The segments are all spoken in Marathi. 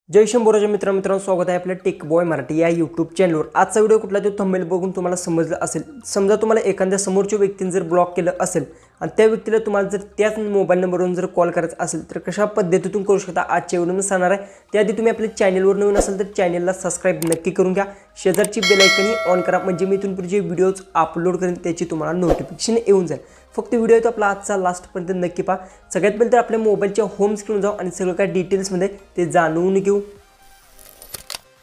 जय शंभूराजा मित्रांनो स्वागत आहे आपल्या टेक बॉय मराठी या यूट्यूब चॅनलवर। आजचा व्हिडिओ कुठला तो थंबनेल बघून तुम्हाला समजलं असेल। समजा तुम्हाला एखाद्या समोरच्या व्यक्तीने जर ब्लॉक केलं असेल आणि त्या व्यक्तीला तुम्हाला जर त्याच मोबाईल नंबरवरून जर कॉल करायचा असेल तर कशा पद्धतीतून करू शकता आजच्या व्हिडिओमध्ये सांगणार आहे। त्याआधी तुम्ही आपल्या चॅनलवर नवीन असाल तर चॅनलला सबस्क्राइब नक्की करून घ्या, शेजारची बेल आयकॉन ऑन करा म्हणजे मी इथून पुढे जे व्हिडिओज अपलोड करेन त्याची तुम्हाला नोटिफिकेशन येऊन जाईल। फक्त व्हिडिओ तो आपला आजचा लास्टपर्यंत नक्की पहा। सगळ्यात पहिले तर आपल्या मोबाईलच्या होम स्क्रीनवर जाऊ आणि सगळं काय डिटेल्समध्ये ते जाणून घेऊ।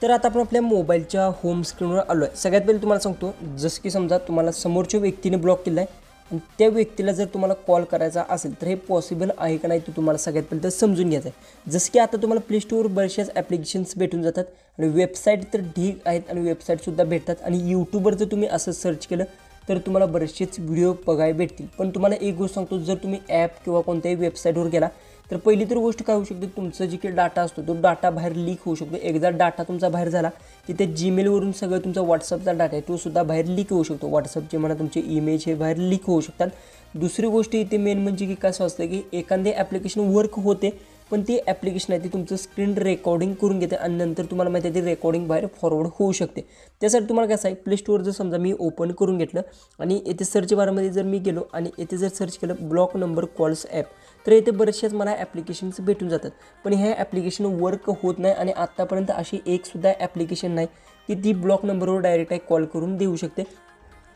तर आता आपण आपल्या मोबाईलच्या होम स्क्रीनवर आलो आहे। सगळ्यात पहिले तुम्हाला सांगतो, जसं की समजा तुम्हाला समोरच्या व्यक्तीने ब्लॉक केलं आहे आणि त्या व्यक्तीला जर तुम्हाला कॉल करायचा असेल तर हे पॉसिबल आहे का नाही ते तुम्हाला सगळ्यात पहिले तर समजून घ्यायचं आहे। जसं की आता तुम्हाला प्ले स्टोअर बरेचशाच ॲप्लिकेशन्स भेटून जातात आणि वेबसाईट तर ढीग आहेत आणि वेबसाईटसुद्धा भेटतात आणि यूट्यूबवर जर तुम्ही असं सर्च केलं तर तुम्हाला बरेचसेच व्हिडिओ बघायला भेटतील। पण तुम्हाला एक गोष्ट सांगतो, जर तुम्ही ॲप किंवा कोणत्याही वेबसाईटवर गेला तर पहिली तर गोष्ट काय होऊ शकते, तुमचं जे काही डाटा असतो तो डाटा बाहेर लीक होऊ शकतो। एकदा डाटा तुमचा बाहेर झाला की ते जीमेलवरून सगळं तुमचा व्हॉट्सअपचा डाटा आहे तो सुद्धा बाहेर लीक होऊ शकतो। व्हॉट्सअपचे म्हणा तुमचे इमेज हे बाहेर लीक होऊ शकतात। दुसरी गोष्ट इथे मेन म्हणजे की कसं असतं की एखादे ॲप्लिकेशन वर्क होते पण ती ॲप्लिकेशन आहे ती तुमचं स्क्रीन रेकॉर्डिंग करून घेते आणि नंतर तुम्हाला माहिती आहे ती रेकॉर्डिंग बाहेर फॉरवर्ड होऊ शकते। त्यासाठी तुम्हाला कसं आहे, प्ले स्टोअर जर समजा मी ओपन करून घेतलं आणि येथे सर्च बारमध्ये जर मी गेलो आणि येथे जर सर्च केलं ब्लॉक नंबर कॉल्स ॲप तर येथे बरेचसेच मला ॲप्लिकेशन्स भेटून जातात। पण ह्या ॲप्लिकेशन वर्क होत नाही आणि आत्तापर्यंत अशी एकसुद्धा ॲप्लिकेशन नाही की ती ब्लॉक नंबरवर डायरेक्ट कॉल करून देऊ शकते।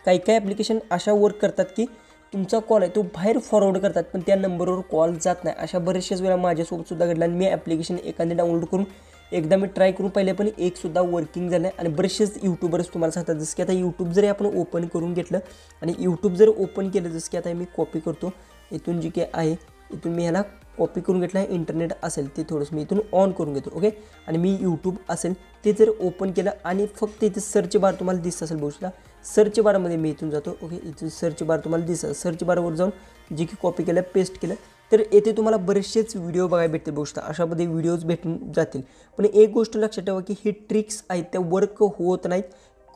काही ॲप्लिकेशन अशा वर्क करतात की तुमचा कॉल आहे तो बाहेर फॉरवर्ड करतात पण त्या नंबरवर कॉल जात नाही। अशा बरेचशाच वेळा माझ्यासोबतसुद्धा घडलं आणि मी ॲप्लिकेशन एखादी डाउनलोड करून एकदा मी ट्राय करून पाहिले पण एकसुद्धा वर्किंग झालं आहे। आणि बरेचसेच यूट्यूबर्स तुम्हाला सांगतात, जसं की आता यूट्यूब जरी आपण ओपन करून घेतलं आणि यूट्यूब जर ओपन केलं, जसं की आता मी कॉपी करतो इथून जी काही आहे इथून मी ह्याला कॉपी करून घेतला आहे, इंटरनेट असेल ते थोडंसं मी इथून ऑन करून घेतो ओके। आणि मी यूट्यूब असेल ते जर ओपन केलं आणि फक्त इथे सर्च बार तुम्हाला दिसत असेल बघूला, सर्च बारमध्ये मी इथून जातो ओके। इथून सर्च बार तुम्हाला दिसत, सर्च बारवर जाऊन जे की कॉपी केलं पेस्ट केलं तर येथे तुम्हाला बरेचसेच व्हिडिओ बघायला भेटतील बघू शकता, अशामध्ये व्हिडिओज भेटून जातील। पण एक गोष्ट लक्षात ठेवा की ही ट्रिक्स आहेत त्या वर्क होत नाहीत।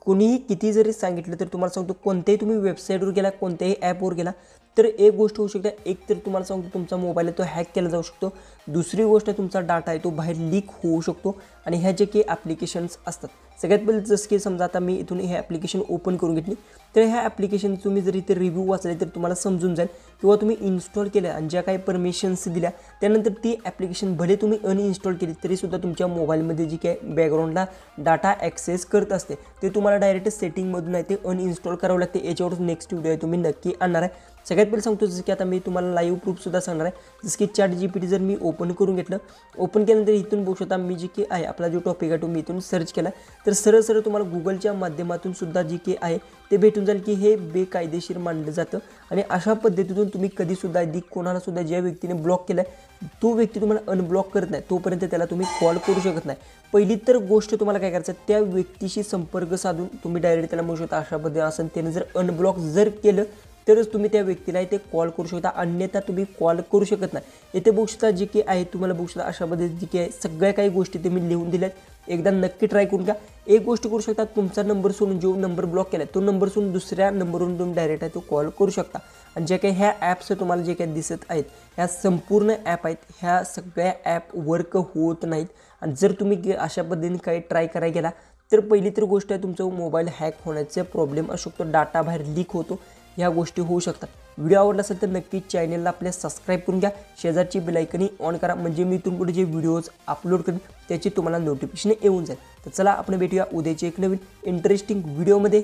कोणीही किती जरी सांगितलं तर तुम्हाला सांगतो, कोणत्याही तुम्ही वेबसाईटवर गेला कोणत्याही ॲपवर गेला तर एक गोष्ट होऊ शकते, एक तर तुम्हाला सांगतो तुमचा मोबाईल आहे तो हॅक केला जाऊ शकतो। दुसरी गोष्ट तुमचा डाटा आहे तो बाहेर लीक होऊ शकतो आणि ह्या जे काही ॲप्लिकेशन्स असतात, सगळ्यात पहिले जसं की समजा आता मी इथून हे ॲप्लिकेशन ओपन करून घेतली तर ह्या ॲप्लिकेशन तुम्ही जर इथे रिव्ह्यू वाचले तर तुम्हाला समजून जाईल किंवा तुम्ही इन्स्टॉल केल्या आणि ज्या काही परमिशन्स दिल्या त्यानंतर ती ॲप्लिकेशन भले तुम्ही अनइन्स्टॉल केली तरीसुद्धा तुमच्या मोबाईलमध्ये जी काही बॅकग्राऊंडला डाटा ॲक्सेस करत असते ते तुम्हाला डायरेक्ट सेटिंगमधून आहे ते अनइन्स्टॉल करावं लागते। याच्यावर नेक्स्ट व्हिडिओ आहे तुम्ही नक्की आणणार आहे। सगळ्यात पहिले सांगतो जसं की आता मी तुम्हाला लाईव्ह प्रूफसुद्धा सांगणार आहे। जसं की ChatGPT जर मी ओपन करून घेतलं, ओपन केल्यानंतर इथून बघू शकता मी जे की आहे आपला जो टॉपिक आहे तो मी इथून सर्च केला तर सरळ सरळ तुम्हाला गुगलच्या माध्यमातून सुद्धा जे की आहे ते भेटून जाईल की हे बेकायदेशीर मानलं जातं आणि अशा पद्धतीतून तुम्ही कधीसुद्धा कोणालासुद्धा ज्या व्यक्तीने ब्लॉक केलं आहे तो व्यक्ती तुम्हाला अनब्लॉक करत नाही तोपर्यंत त्याला तुम्ही कॉल करू शकत नाही। पहिली तर गोष्ट तुम्हाला काय करायचं, त्या व्यक्तीशी संपर्क साधून तुम्ही डायरेक्ट त्याला म्हणू शकता अशा पद्धतीने असं त्याने जर अनब्लॉक जर केलं तरच तुम्ही त्या व्यक्तीला इथे कॉल करू शकता, अन्यथा तुम्ही कॉल करू शकत नाही। इथे बघू शकता जे की आहे तुम्हाला बघू शकता अशा पद्धतीने जे की आहे सगळ्या काही गोष्टी ते मी लिहून दिल्यात, एकदा नक्की ट्राय करून घ्या। एक गोष्ट करू शकता, तुमचा नंबर सोडून जो नंबर ब्लॉक केला तो नंबर सोडून दुसऱ्या नंबरवरून तुम्ही डायरेक्ट आहे तो कॉल करू शकता। आणि ज्या काही ह्या ॲप्स तुम्हाला जे काही दिसत आहेत ह्या संपूर्ण ॲप आहेत, ह्या सगळ्या ॲप वर्क होत नाहीत। आणि जर तुम्ही अशा पद्धतीने काही ट्राय करायला गेला तर पहिली तर गोष्ट आहे तुमचा मोबाईल हॅक होण्याचा प्रॉब्लेम असू शकतो, डाटा बाहेर लीक होतो, ह्या गोष्टी होऊ शकतात। व्हिडिओ आवडला असेल तर नक्की चॅनलला आपल्या सबस्क्राईब करून घ्या, शेजारची बेल आयकॉन ऑन करा म्हणजे मी इथून पुढे जे व्हिडिओज अपलोड करेन त्याची तुम्हाला नोटिफिकेशन येऊन जाईल। तर चला आपण भेटूया उद्याच्या एक नवीन इंटरेस्टिंग व्हिडिओमध्ये।